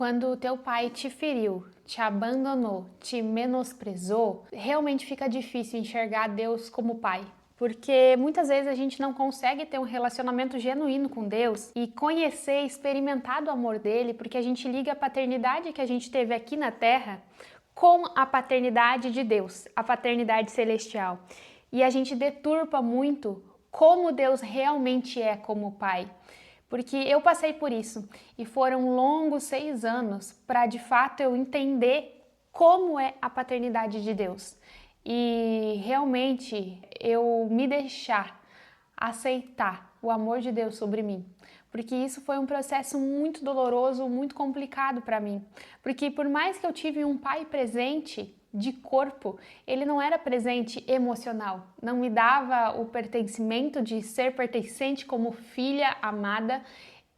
Quando o teu pai te feriu, te abandonou, te menosprezou, realmente fica difícil enxergar Deus como pai. Porque muitas vezes a gente não consegue ter um relacionamento genuíno com Deus e conhecer, experimentar do amor dele, porque a gente liga a paternidade que a gente teve aqui na Terra com a paternidade de Deus, a paternidade celestial. E a gente deturpa muito como Deus realmente é como pai. Porque eu passei por isso e foram longos 6 anos para de fato eu entender como é a paternidade de Deus e realmente eu me deixar aceitar o amor de Deus sobre mim. Porque isso foi um processo muito doloroso, muito complicado para mim. Porque por mais que eu tive um pai presente de corpo, ele não era presente emocional, não me dava o pertencimento de ser pertencente como filha amada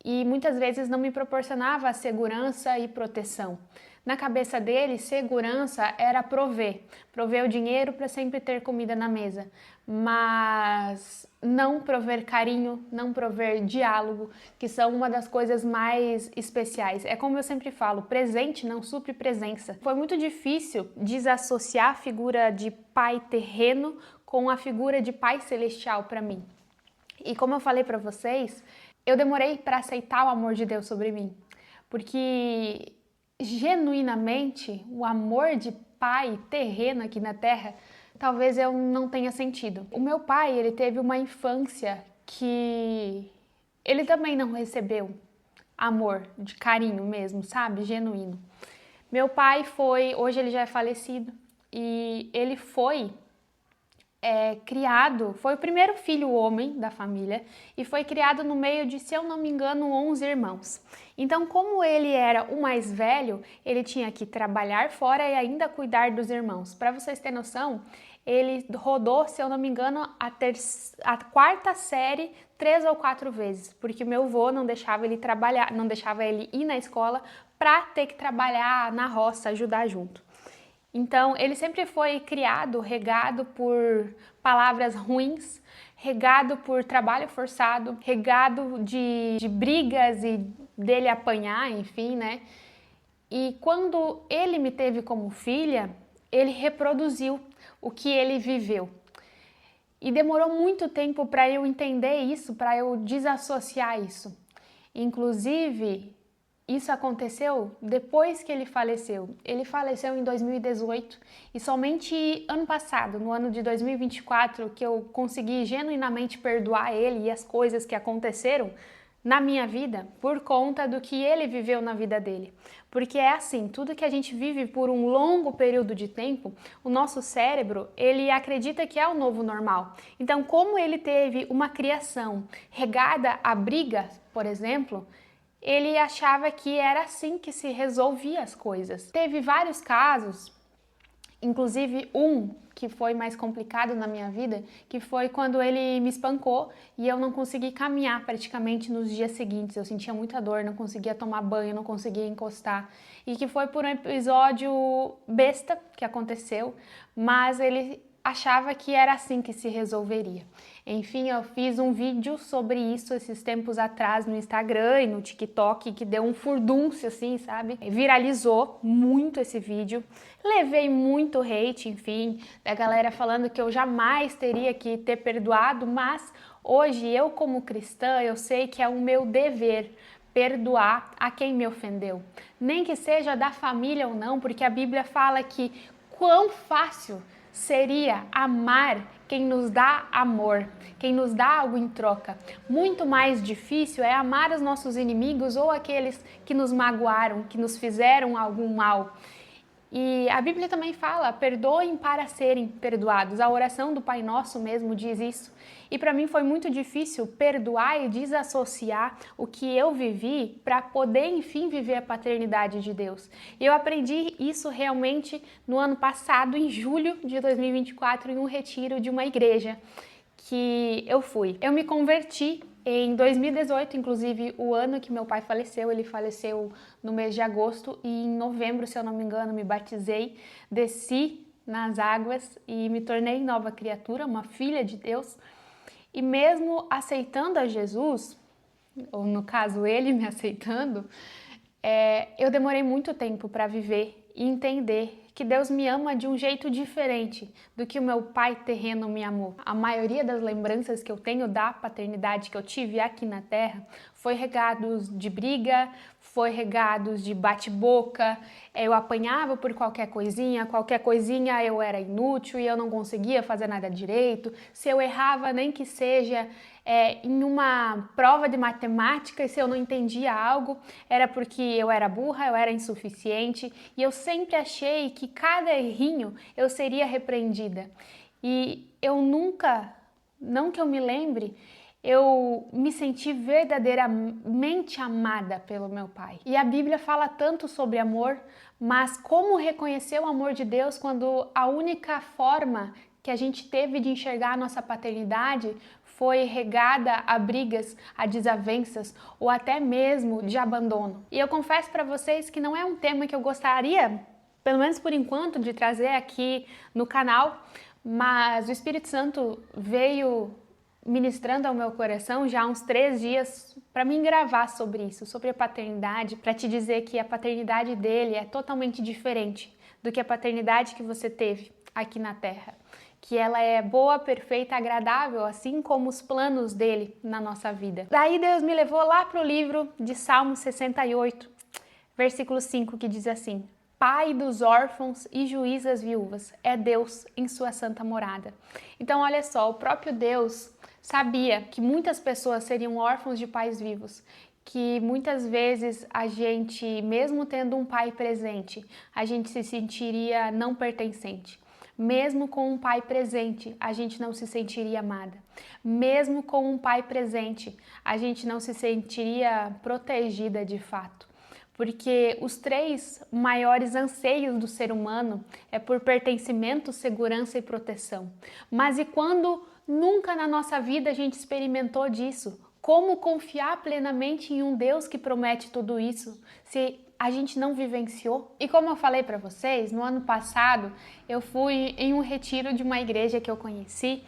e muitas vezes não me proporcionava a segurança e proteção. Na cabeça dele, segurança era prover o dinheiro para sempre ter comida na mesa, mas não prover carinho, não prover diálogo, que são uma das coisas mais especiais. É como eu sempre falo, presente não supre presença. Foi muito difícil desassociar a figura de pai terreno com a figura de pai celestial para mim. E como eu falei para vocês, eu demorei para aceitar o amor de Deus sobre mim, porque genuinamente o amor de pai terreno aqui na Terra, talvez eu não tenha sentido. O meu pai, ele teve uma infância que ele também não recebeu amor, de carinho mesmo, sabe? Genuíno. Meu pai hoje ele já é falecido, e ele foi criado, foi o primeiro filho homem da família e foi criado no meio de, se eu não me engano, 11 irmãos. Então, como ele era o mais velho, ele tinha que trabalhar fora e ainda cuidar dos irmãos. Para vocês terem noção, ele rodou, se eu não me engano, a quarta série 3 ou 4 vezes, porque meu avô não deixava ele trabalhar, não deixava ele ir na escola para ter que trabalhar na roça, ajudar junto. Então, ele sempre foi criado, regado por palavras ruins, regado por trabalho forçado, regado de brigas e dele apanhar, enfim, né? E quando ele me teve como filha, ele reproduziu o que ele viveu. E demorou muito tempo para eu entender isso, para eu desassociar isso. Inclusive, isso aconteceu depois que ele faleceu. Ele faleceu em 2018 e somente ano passado, no ano de 2024, que eu consegui genuinamente perdoar ele e as coisas que aconteceram na minha vida por conta do que ele viveu na vida dele. Porque é assim, tudo que a gente vive por um longo período de tempo, o nosso cérebro, ele acredita que é o novo normal. Então, como ele teve uma criação regada a brigas, por exemplo, ele achava que era assim que se resolvia as coisas. Teve vários casos, inclusive um que foi mais complicado na minha vida, que foi quando ele me espancou e eu não consegui caminhar praticamente nos dias seguintes. Eu sentia muita dor, não conseguia tomar banho, não conseguia encostar. E que foi por um episódio besta que aconteceu, mas ele achava que era assim que se resolveria. Enfim, eu fiz um vídeo sobre isso esses tempos atrás no Instagram e no TikTok, que deu um furdúncio assim, sabe? Viralizou muito esse vídeo. Levei muito hate, enfim, da galera falando que eu jamais teria que ter perdoado, mas hoje eu como cristã, eu sei que é o meu dever perdoar a quem me ofendeu. Nem que seja da família ou não, porque a Bíblia fala que quão fácil seria amar quem nos dá amor, quem nos dá algo em troca. Muito mais difícil é amar os nossos inimigos ou aqueles que nos magoaram, que nos fizeram algum mal. E a Bíblia também fala, perdoem para serem perdoados. A oração do Pai Nosso mesmo diz isso. E para mim foi muito difícil perdoar e desassociar o que eu vivi para poder, enfim, viver a paternidade de Deus. E eu aprendi isso realmente no ano passado, em julho de 2024, em um retiro de uma igreja que eu fui. Eu me converti em 2018, inclusive o ano que meu pai faleceu. Ele faleceu no mês de agosto e em novembro, se eu não me engano, me batizei, desci nas águas e me tornei nova criatura, uma filha de Deus. E mesmo aceitando a Jesus, ou no caso ele me aceitando, Eu demorei muito tempo para viver e entender que Deus me ama de um jeito diferente do que o meu pai terreno me amou. A maioria das lembranças que eu tenho da paternidade que eu tive aqui na Terra foi regados de briga, foi regados de bate-boca, eu apanhava por qualquer coisinha eu era inútil e eu não conseguia fazer nada direito. Se eu errava, nem que seja em uma prova de matemática, e se eu não entendia algo, era porque eu era burra, eu era insuficiente, e eu sempre achei que cada errinho eu seria repreendida. E eu nunca, não que eu me lembre, eu me senti verdadeiramente amada pelo meu pai. E a Bíblia fala tanto sobre amor, mas como reconhecer o amor de Deus quando a única forma que a gente teve de enxergar a nossa paternidade foi regada a brigas, a desavenças ou até mesmo de abandono. E eu confesso para vocês que não é um tema que eu gostaria, pelo menos por enquanto, de trazer aqui no canal, mas o Espírito Santo veio ministrando ao meu coração já há uns 3 dias para mim gravar sobre isso, sobre a paternidade, para te dizer que a paternidade dele é totalmente diferente do que a paternidade que você teve aqui na Terra. Que ela é boa, perfeita, agradável, assim como os planos dele na nossa vida. Daí Deus me levou lá para o livro de Salmo 68, versículo 5, que diz assim: Pai dos órfãos e juiz das viúvas, é Deus em sua santa morada. Então olha só, o próprio Deus sabia que muitas pessoas seriam órfãos de pais vivos, que muitas vezes a gente, mesmo tendo um pai presente, a gente se sentiria não pertencente. Mesmo com um pai presente, a gente não se sentiria amada. Mesmo com um pai presente, a gente não se sentiria protegida de fato. Porque os 3 maiores anseios do ser humano é por pertencimento, segurança e proteção. Mas e quando nunca na nossa vida a gente experimentou disso? Como confiar plenamente em um Deus que promete tudo isso, se a gente não vivenciou? E como eu falei para vocês, no ano passado eu fui em um retiro de uma igreja que eu conheci.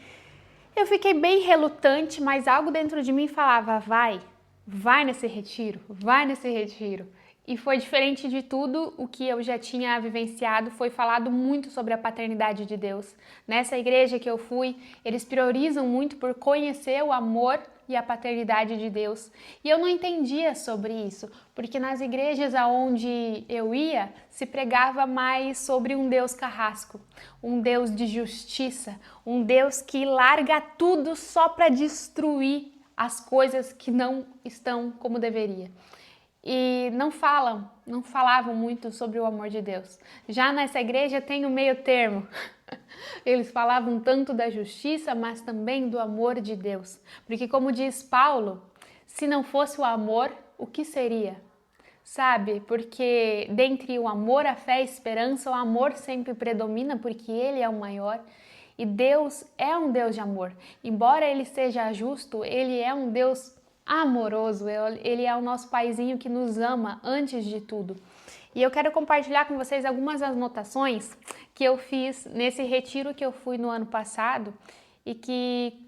Eu fiquei bem relutante, mas algo dentro de mim falava: vai nesse retiro, vai nesse retiro. E foi diferente de tudo o que eu já tinha vivenciado, foi falado muito sobre a paternidade de Deus. Nessa igreja que eu fui, eles priorizam muito por conhecer o amor e a paternidade de Deus. E eu não entendia sobre isso, porque nas igrejas aonde eu ia, se pregava mais sobre um Deus carrasco, um Deus de justiça, um Deus que larga tudo só para destruir as coisas que não estão como deveria. E não falavam muito sobre o amor de Deus. Já nessa igreja tem o meio termo. Eles falavam tanto da justiça, mas também do amor de Deus. Porque como diz Paulo, se não fosse o amor, o que seria? Sabe? Porque dentre o amor, a fé e a esperança, o amor sempre predomina porque ele é o maior. E Deus é um Deus de amor. Embora ele seja justo, ele é um Deus amoroso, ele é o nosso paizinho que nos ama antes de tudo. E eu quero compartilhar com vocês algumas anotações que eu fiz nesse retiro que eu fui no ano passado e que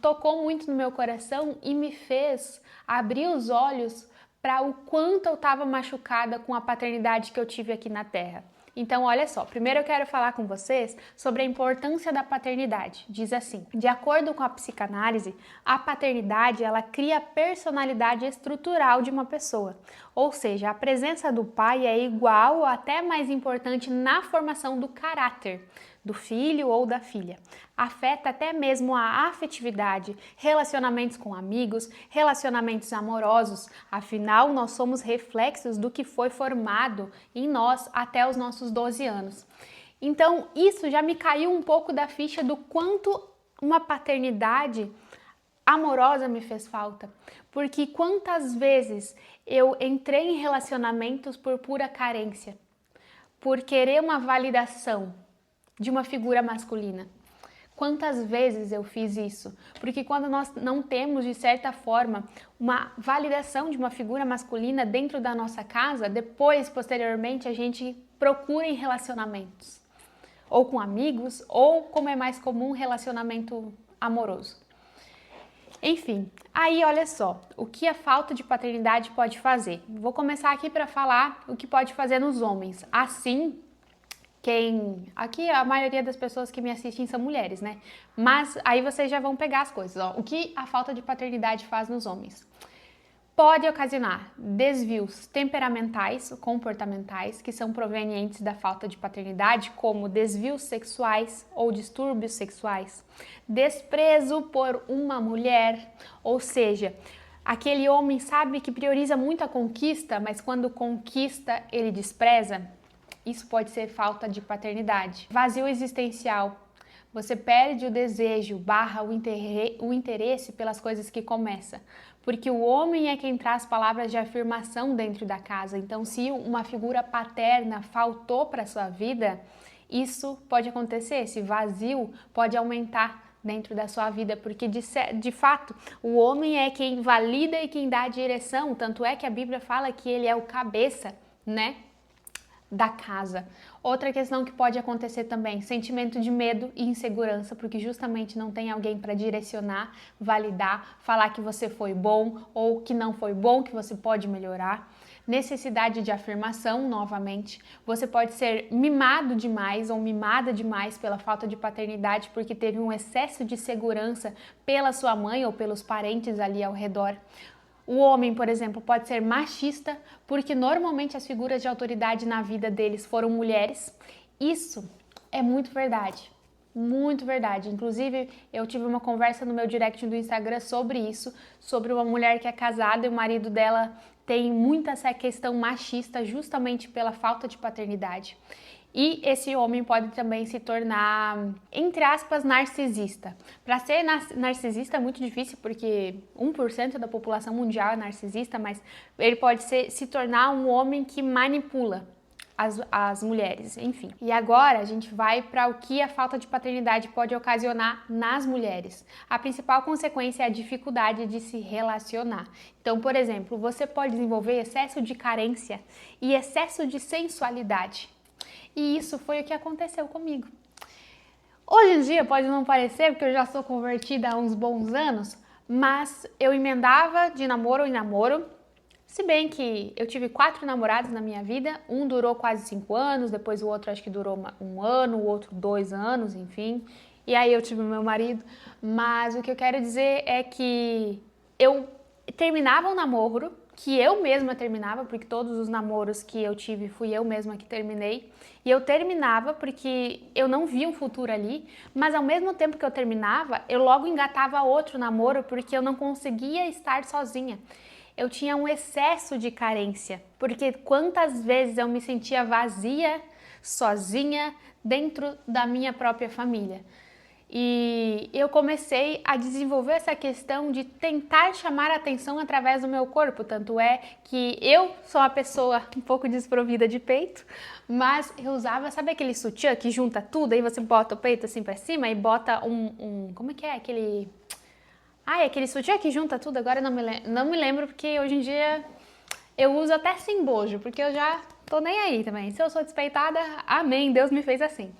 tocou muito no meu coração e me fez abrir os olhos para o quanto eu estava machucada com a paternidade que eu tive aqui na Terra. Então, olha só, primeiro eu quero falar com vocês sobre a importância da paternidade. Diz assim: de acordo com a psicanálise, a paternidade ela cria a personalidade estrutural de uma pessoa. Ou seja, a presença do pai é igual ou até mais importante na formação do caráter do filho ou da filha. Afeta até mesmo a afetividade, relacionamentos com amigos, relacionamentos amorosos. Afinal, nós somos reflexos do que foi formado em nós até os nossos 12 anos. Então, isso já me caiu um pouco da ficha do quanto uma paternidade amorosa me fez falta. Porque quantas vezes eu entrei em relacionamentos por pura carência, por querer uma validação de uma figura masculina. Quantas vezes eu fiz isso? Porque quando nós não temos, de certa forma, uma validação de uma figura masculina dentro da nossa casa, depois, posteriormente, a gente procura em relacionamentos. Ou com amigos, ou, como é mais comum, relacionamento amoroso. Enfim, aí olha só, o que a falta de paternidade pode fazer. Vou começar aqui para falar o que pode fazer nos homens. Assim, aqui a maioria das pessoas que me assistem são mulheres, né? Mas aí vocês já vão pegar as coisas, ó. O que a falta de paternidade faz nos homens? Pode ocasionar desvios temperamentais, comportamentais, que são provenientes da falta de paternidade, como desvios sexuais ou distúrbios sexuais, desprezo por uma mulher, ou seja, aquele homem sabe que prioriza muito a conquista, mas quando conquista ele despreza. Isso pode ser falta de paternidade. Vazio existencial. Você perde o desejo, o interesse pelas coisas que começa. Porque o homem é quem traz palavras de afirmação dentro da casa. Então, se uma figura paterna faltou para a sua vida, isso pode acontecer. Esse vazio pode aumentar dentro da sua vida, porque de fato o homem é quem valida e quem dá a direção. Tanto é que a Bíblia fala que ele é o cabeça, né, da casa. Outra questão que pode acontecer também, sentimento de medo e insegurança, porque justamente não tem alguém para direcionar, validar, falar que você foi bom ou que não foi bom, que você pode melhorar. Necessidade de afirmação, novamente. Você pode ser mimado demais ou mimada demais pela falta de paternidade, porque teve um excesso de segurança pela sua mãe ou pelos parentes ali ao redor. O homem, por exemplo, pode ser machista, porque normalmente as figuras de autoridade na vida deles foram mulheres. Isso é muito verdade. Muito verdade. Inclusive, eu tive uma conversa no meu direct do Instagram sobre isso, sobre uma mulher que é casada e o marido dela tem muita essa questão machista justamente pela falta de paternidade. E esse homem pode também se tornar, entre aspas, narcisista. Para ser narcisista é muito difícil, porque 1% da população mundial é narcisista, mas ele pode se tornar um homem que manipula as mulheres, enfim. E agora a gente vai para o que a falta de paternidade pode ocasionar nas mulheres. A principal consequência é a dificuldade de se relacionar. Então, por exemplo, você pode desenvolver excesso de carência e excesso de sensualidade. E isso foi o que aconteceu comigo. Hoje em dia pode não parecer, porque eu já sou convertida há uns bons anos, mas eu emendava de namoro em namoro. Se bem que eu tive 4 namorados na minha vida, um durou quase 5 anos, depois o outro acho que durou 1 ano, o outro 2 anos, enfim. E aí eu tive o meu marido. Mas o que eu quero dizer é que eu terminava um namoro, que eu mesma terminava, porque todos os namoros que eu tive fui eu mesma que terminei, e eu terminava porque eu não via um futuro ali, mas ao mesmo tempo que eu terminava, eu logo engatava outro namoro porque eu não conseguia estar sozinha. Eu tinha um excesso de carência, porque quantas vezes eu me sentia vazia, sozinha, dentro da minha própria família. E eu comecei a desenvolver essa questão de tentar chamar a atenção através do meu corpo, tanto é que eu sou uma pessoa um pouco desprovida de peito, mas eu usava, sabe aquele sutiã que junta tudo, aí você bota o peito assim pra cima e bota como é que é aquele... aquele sutiã que junta tudo, agora não me lembro, porque hoje em dia eu uso até sem bojo, porque eu já tô nem aí também. Se eu sou despeitada, amém, Deus me fez assim.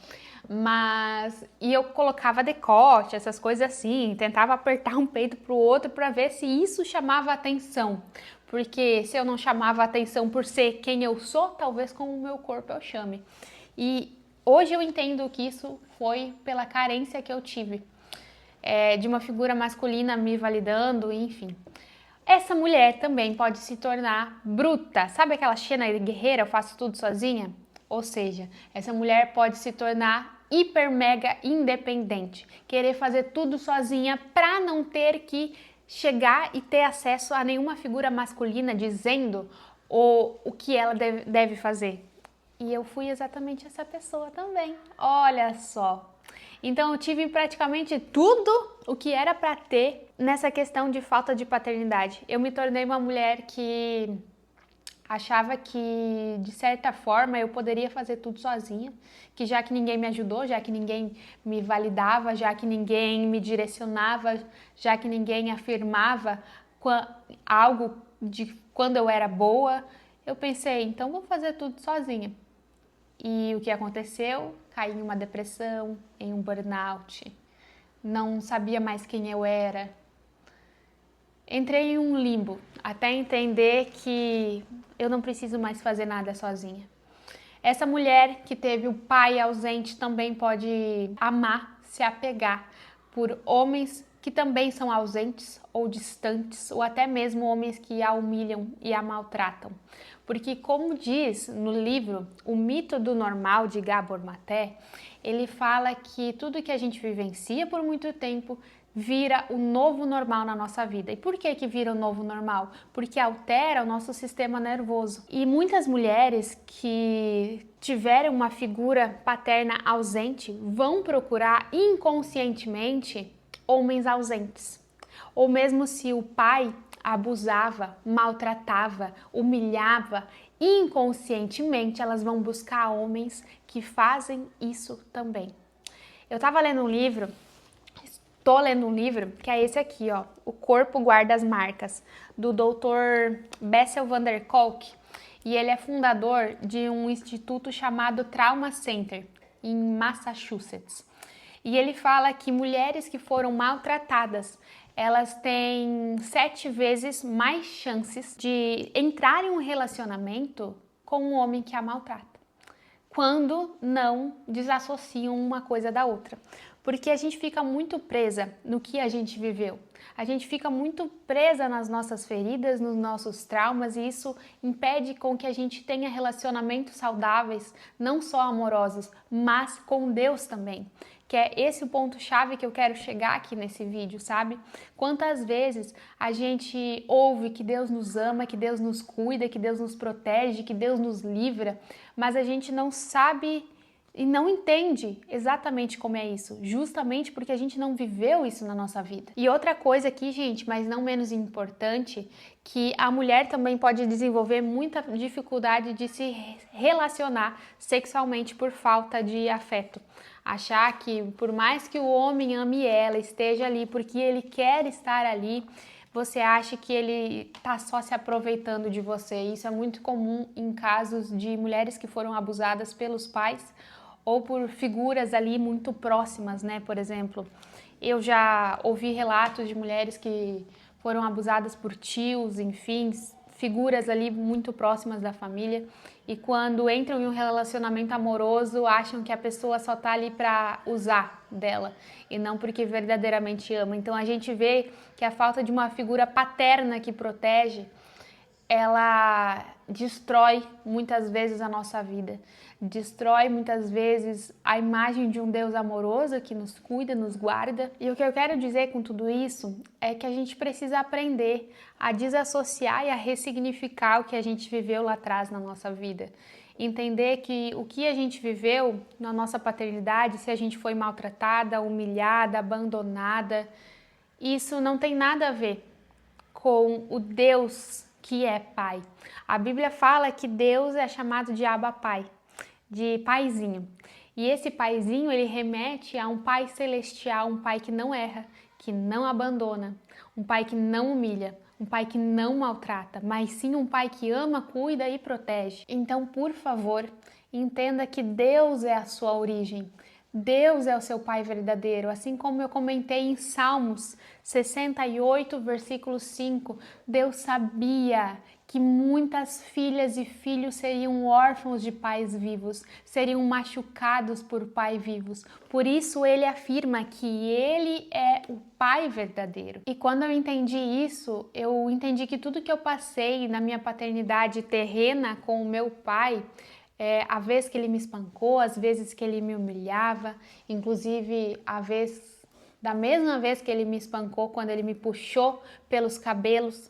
E eu colocava decote, essas coisas assim, tentava apertar um peito pro outro para ver se isso chamava atenção. Porque se eu não chamava atenção por ser quem eu sou, talvez com o meu corpo eu chame. E hoje eu entendo que isso foi pela carência que eu tive. De uma figura masculina me validando, enfim. Essa mulher também pode se tornar bruta. Sabe aquela Xena guerreira, eu faço tudo sozinha? Ou seja, essa mulher pode se tornar hiper mega independente, querer fazer tudo sozinha para não ter que chegar e ter acesso a nenhuma figura masculina dizendo o que ela deve fazer. E eu fui exatamente essa pessoa também. Olha só. Então eu tive praticamente tudo o que era para ter nessa questão de falta de paternidade. Eu me tornei uma mulher que achava que, de certa forma, eu poderia fazer tudo sozinha, que já que ninguém me ajudou, já que ninguém me validava, já que ninguém me direcionava, já que ninguém afirmava algo de quando eu era boa, eu pensei, então vou fazer tudo sozinha. E o que aconteceu? Caí em uma depressão, em um burnout, não sabia mais quem eu era, Entrei em um limbo até entender que eu não preciso mais fazer nada sozinha. Essa mulher que teve o pai ausente também pode amar, se apegar por homens que também são ausentes ou distantes, ou até mesmo homens que a humilham e a maltratam. Porque, como diz no livro O Mito do Normal, de Gabor Maté, ele fala que tudo que a gente vivencia por muito tempo vira o novo normal na nossa vida. E por que vira o novo normal? Porque altera o nosso sistema nervoso. E muitas mulheres que tiveram uma figura paterna ausente vão procurar inconscientemente homens ausentes. Ou mesmo se o pai abusava, maltratava, humilhava, inconscientemente elas vão buscar homens que fazem isso também. Eu estava lendo um livro, estou lendo um livro, que é esse aqui, ó, O Corpo Guarda as Marcas, do Dr. Bessel van der Kolk, e ele é fundador de um instituto chamado Trauma Center, em Massachusetts. E ele fala que mulheres que foram maltratadas, elas têm 7 vezes mais chances de entrar em um relacionamento com um homem que a maltrata, quando não desassociam uma coisa da outra. Porque a gente fica muito presa no que a gente viveu. A gente fica muito presa nas nossas feridas, nos nossos traumas, e isso impede com que a gente tenha relacionamentos saudáveis, não só amorosos, mas com Deus também. Que é esse o ponto-chave que eu quero chegar aqui nesse vídeo, sabe? Quantas vezes a gente ouve que Deus nos ama, que Deus nos cuida, que Deus nos protege, que Deus nos livra, mas a gente não sabe e não entende exatamente como é isso, justamente porque a gente não viveu isso na nossa vida. E outra coisa aqui, gente, mas não menos importante, que a mulher também pode desenvolver muita dificuldade de se relacionar sexualmente por falta de afeto. Achar que por mais que o homem ame ela, esteja ali porque ele quer estar ali, você acha que ele tá só se aproveitando de você. Isso é muito comum em casos de mulheres que foram abusadas pelos pais ou por figuras ali muito próximas, né? Por exemplo, eu já ouvi relatos de mulheres que foram abusadas por tios, enfim, figuras ali muito próximas da família, e quando entram em um relacionamento amoroso, acham que a pessoa só tá ali para usar dela e não porque verdadeiramente ama. Então a gente vê que a falta de uma figura paterna que protege, ela destrói muitas vezes a nossa vida, destrói muitas vezes a imagem de um Deus amoroso que nos cuida, nos guarda. E o que eu quero dizer com tudo isso é que a gente precisa aprender a desassociar e a ressignificar o que a gente viveu lá atrás na nossa vida. Entender que o que a gente viveu na nossa paternidade, se a gente foi maltratada, humilhada, abandonada, isso não tem nada a ver com o Deus que é Pai. A Bíblia fala que Deus é chamado de Abba Pai, de paizinho. E esse paizinho, ele remete a um pai celestial, um pai que não erra, que não abandona, um pai que não humilha, um pai que não maltrata, mas sim um pai que ama, cuida e protege. Então, por favor, entenda que Deus é a sua origem. Deus é o seu Pai verdadeiro, assim como eu comentei em Salmos 68, versículo 5, Deus sabia que muitas filhas e filhos seriam órfãos de pais vivos, seriam machucados por pais vivos. Por isso ele afirma que ele é o Pai verdadeiro. E quando eu entendi isso, eu entendi que tudo que eu passei na minha paternidade terrena com o meu pai, a vez que ele me espancou, as vezes que ele me humilhava, inclusive da mesma vez que ele me espancou, quando ele me puxou pelos cabelos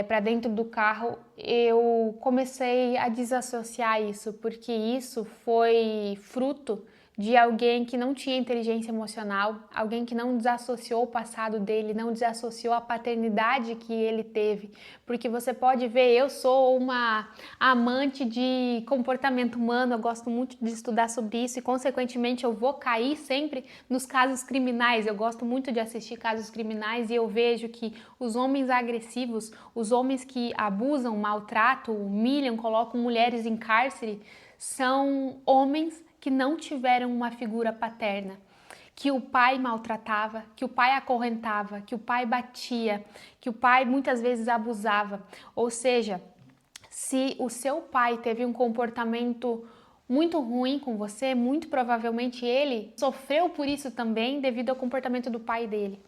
para dentro do carro, eu comecei a desassociar isso, porque isso foi fruto de alguém que não tinha inteligência emocional, alguém que não desassociou o passado dele, não desassociou a paternidade que ele teve. Porque você pode ver, eu sou uma amante de comportamento humano, eu gosto muito de estudar sobre isso e, consequentemente, eu vou cair sempre nos casos criminais. Eu gosto muito de assistir casos criminais e eu vejo que os homens agressivos, os homens que abusam, maltratam, humilham, colocam mulheres em cárcere, são homens que não tiveram uma figura paterna, que o pai maltratava, que o pai acorrentava, que o pai batia, que o pai muitas vezes abusava. Ou seja, se o seu pai teve um comportamento muito ruim com você, muito provavelmente ele sofreu por isso também devido ao comportamento do pai dele.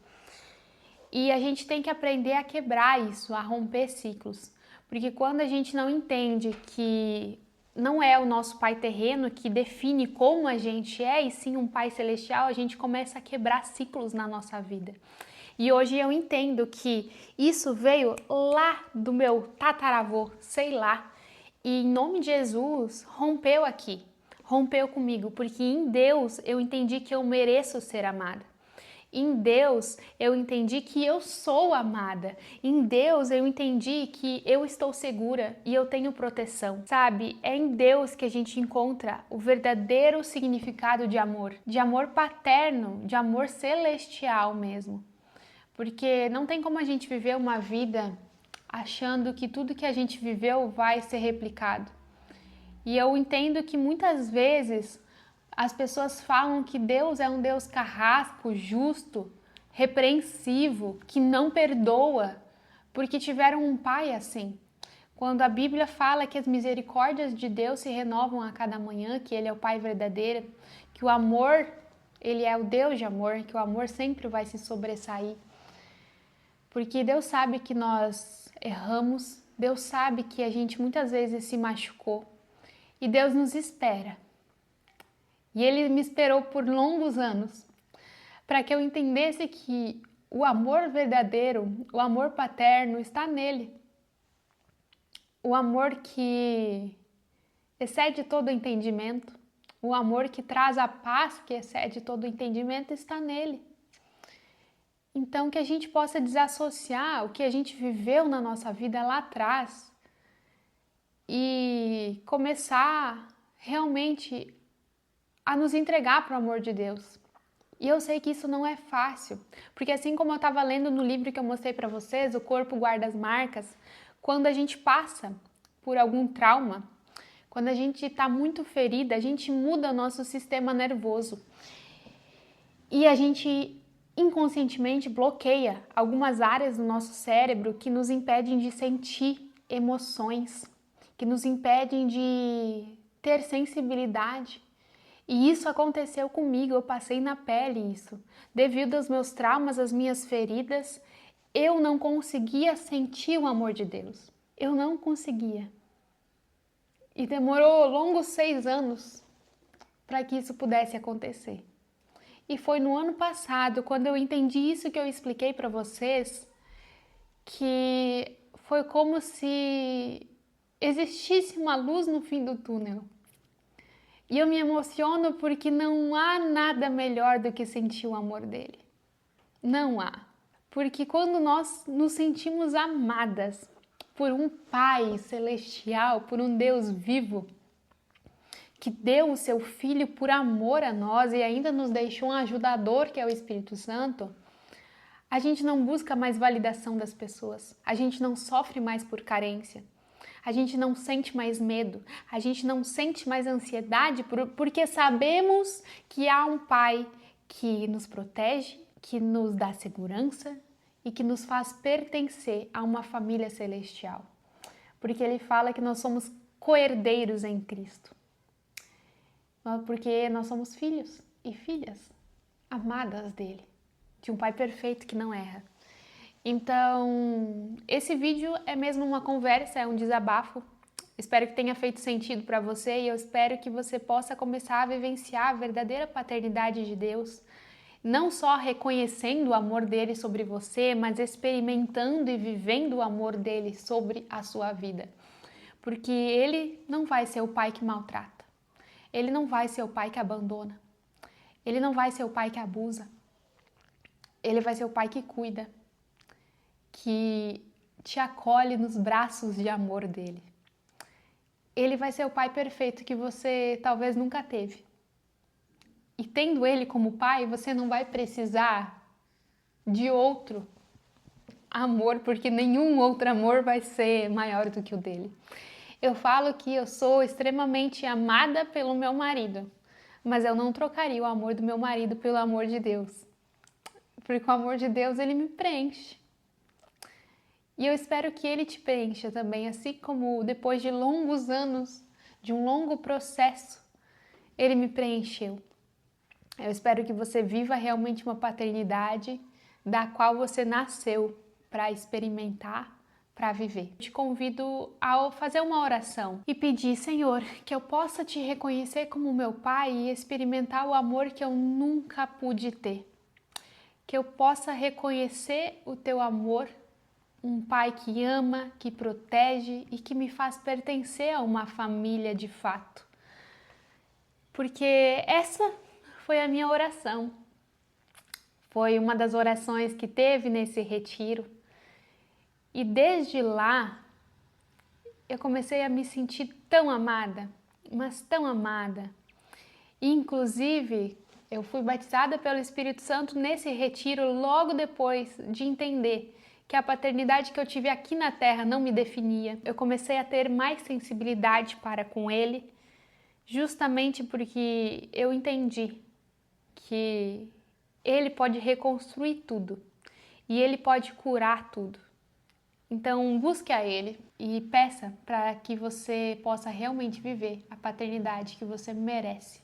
E a gente tem que aprender a quebrar isso, a romper ciclos. Porque quando a gente não entende que não é o nosso pai terreno que define como a gente é, e sim um pai celestial, a gente começa a quebrar ciclos na nossa vida. E hoje eu entendo que isso veio lá do meu tataravô, sei lá, e em nome de Jesus rompeu aqui, rompeu comigo, porque em Deus eu entendi que eu mereço ser amada. Em Deus eu entendi que eu sou amada. Em Deus eu entendi que eu estou segura e eu tenho proteção. Sabe? É em Deus que a gente encontra o verdadeiro significado de amor paterno, de amor celestial mesmo. Porque não tem como a gente viver uma vida achando que tudo que a gente viveu vai ser replicado. E eu entendo que muitas vezes as pessoas falam que Deus é um Deus carrasco, justo, repreensivo, que não perdoa, porque tiveram um pai assim. Quando a Bíblia fala que as misericórdias de Deus se renovam a cada manhã, que Ele é o Pai verdadeiro, que o amor, Ele é o Deus de amor, que o amor sempre vai se sobressair. Porque Deus sabe que nós erramos, Deus sabe que a gente muitas vezes se machucou e Deus nos espera. E Ele me esperou por longos anos para que eu entendesse que o amor verdadeiro, o amor paterno está nele. O amor que excede todo entendimento, o amor que traz a paz que excede todo entendimento está nele. Então, que a gente possa desassociar o que a gente viveu na nossa vida lá atrás e começar realmente a nos entregar para o amor de Deus. E eu sei que isso não é fácil, porque assim como eu estava lendo no livro que eu mostrei para vocês, O Corpo Guarda as Marcas, quando a gente passa por algum trauma, quando a gente está muito ferida, a gente muda o nosso sistema nervoso e a gente inconscientemente bloqueia algumas áreas do nosso cérebro que nos impedem de sentir emoções, que nos impedem de ter sensibilidade. E isso aconteceu comigo, eu passei na pele isso. Devido aos meus traumas, às minhas feridas, eu não conseguia sentir o amor de Deus. Eu não conseguia. E demorou longos 6 anos para que isso pudesse acontecer. E foi no ano passado, quando eu entendi isso que eu expliquei para vocês, que foi como se existisse uma luz no fim do túnel. E eu me emociono porque não há nada melhor do que sentir o amor dele. Não há. Porque quando nós nos sentimos amadas por um Pai celestial, por um Deus vivo, que deu o seu Filho por amor a nós e ainda nos deixou um ajudador, que é o Espírito Santo, a gente não busca mais validação das pessoas, a gente não sofre mais por carência. A gente não sente mais medo, a gente não sente mais ansiedade, porque sabemos que há um Pai que nos protege, que nos dá segurança e que nos faz pertencer a uma família celestial. Porque Ele fala que nós somos co-herdeiros em Cristo. Porque nós somos filhos e filhas amadas dEle, de um Pai perfeito que não erra. Então, esse vídeo é mesmo uma conversa, é um desabafo. Espero que tenha feito sentido para você e eu espero que você possa começar a vivenciar a verdadeira paternidade de Deus, não só reconhecendo o amor dele sobre você, mas experimentando e vivendo o amor dele sobre a sua vida. Porque ele não vai ser o pai que maltrata, ele não vai ser o pai que abandona, ele não vai ser o pai que abusa, ele vai ser o pai que cuida, que te acolhe nos braços de amor dele. Ele vai ser o pai perfeito que você talvez nunca teve. E tendo ele como pai, você não vai precisar de outro amor, porque nenhum outro amor vai ser maior do que o dele. Eu falo que eu sou extremamente amada pelo meu marido, mas eu não trocaria o amor do meu marido pelo amor de Deus, porque o amor de Deus, ele me preenche. E eu espero que ele te preencha também, assim como depois de longos anos, de um longo processo, ele me preencheu. Eu espero que você viva realmente uma paternidade da qual você nasceu para experimentar, para viver. Eu te convido a fazer uma oração e pedir, Senhor, que eu possa te reconhecer como meu Pai e experimentar o amor que eu nunca pude ter. Que eu possa reconhecer o teu amor, um Pai que ama, que protege e que me faz pertencer a uma família de fato. Porque essa foi a minha oração. Foi uma das orações que teve nesse retiro. E desde lá, eu comecei a me sentir tão amada, mas tão amada. E, inclusive, eu fui batizada pelo Espírito Santo nesse retiro logo depois de entender que a paternidade que eu tive aqui na Terra não me definia. Eu comecei a ter mais sensibilidade para com ele, justamente porque eu entendi que ele pode reconstruir tudo e ele pode curar tudo. Então, busque a ele e peça para que você possa realmente viver a paternidade que você merece.